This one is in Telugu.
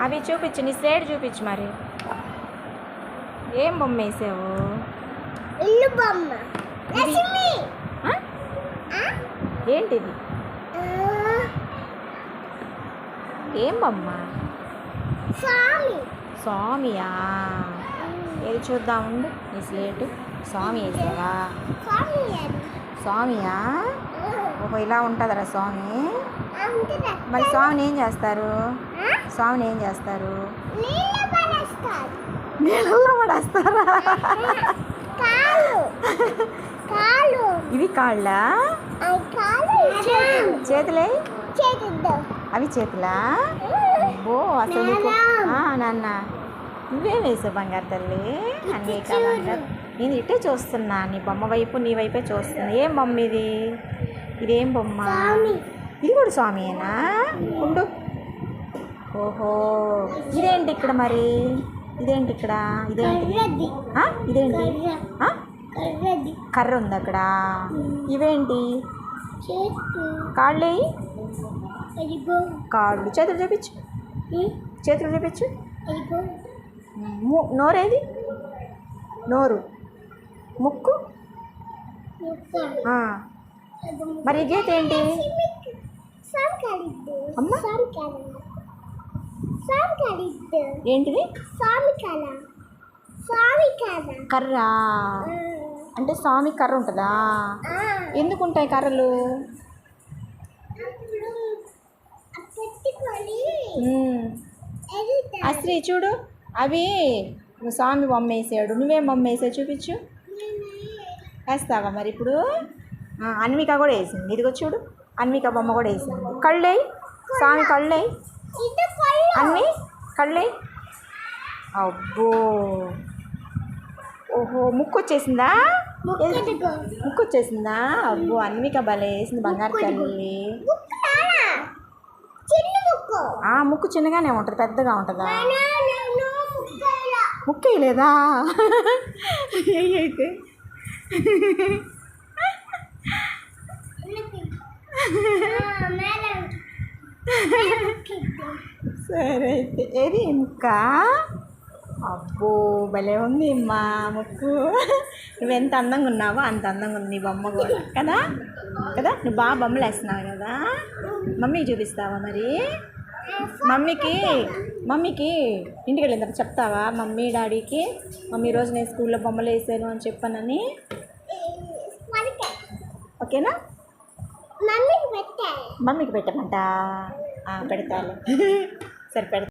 అవి చూపించు, నీ స్లేట్ చూపించు. మరి ఏం బొమ్మ వేసావు? ఇల్లు బొమ్మ. లక్ష్మి. ఏంటిది? ఏం బొమ్మ? స్వామి. స్వామియా? ఏది చూద్దాం ఉండు. నీ స్లేటు స్వామి వేసావా? స్వామియా? ఓహో, ఇలా ఉంటుందరా స్వామి. మరి స్వామిని ఏం చేస్తారు? స్వామిని ఏం చేస్తారు? నీళ్ళలో పడేస్తారా? ఇవి కాళ్ళా? చేతులే? అవి చేతులా? ఓ అసలు నీకు నాన్న నువ్వేం వేసావు బంగారు తల్లి? అన్నీ కావాలంటారు. నేను ఇట్టే చూస్తున్నా, నీ బొమ్మ వైపు, నీ వైపే చూస్తున్నా. ఏం బొమ్మ ఇది? ఇదేం బొమ్మ? ఇది కూడా స్వామియేనా? ఉండు. ఓహో, ఇదేంటి ఇక్కడ మరి? ఇదేంటి ఇక్కడ? ఇదేంటి? ఇదేంటి? కర్ర ఉంది అక్కడ. ఇవేంటి? కాళ్ళే? కాళ్ళు. చేతులు చూపించు, చేతులు చూపించు. నోరేది? నోరు. ముక్కు. మరి ఈ గీత ఏంటి? అమ్మ ఏంటిది? కర్ర. అంటే స్వామి కర్ర ఉంటుందా? ఎందుకు ఉంటాయి కర్రలు? అశ్రీ చూడు, అవి స్వామి బొమ్మ వేసాడు. నువ్వేం బొమ్మ వేసావు చూపించు. వేస్తావా మరి ఇప్పుడు? అన్విక కూడా వేసింది. ఇదిగో చూడు, అన్విక బొమ్మ కూడా వేసింది. కళ్ళే స్వామి, కళ్ళే అన్వి, కళ్ళే. అబ్బో, ఓహో, ముక్కు వచ్చేసిందా? ముక్కు వచ్చేసిందా? అబ్బో, అన్విక భలే వేసింది బంగారు తల్లి. ముక్కు చిన్నగానే ఉంటుంది, పెద్దగా ఉంటుందా? ముక్కు వేయలేదా? అయితే సరే అయితే ఏది ముక్క? అబ్బో, భలే ఉంది అమ్మా ముక్కు. నువ్వెంత అందంగా ఉన్నావో అంత అందంగా ఉంది నీ బొమ్మ కూడా కదా. కదా, నువ్వు బాగా బొమ్మలు వేస్తున్నావు కదా. మమ్మీకి చూపిస్తావా మరి? మమ్మీకి ఇంటికి వెళ్ళిన తర్వాత చెప్తావా మమ్మీ డాడీకి? మమ్మీ ఈరోజు నేను స్కూల్లో బొమ్మలు వేసాను అని చెప్పానని. ఓకేనా? మమ్మీకి పెట్టమంట. పెడతాను. సరే పెడతా.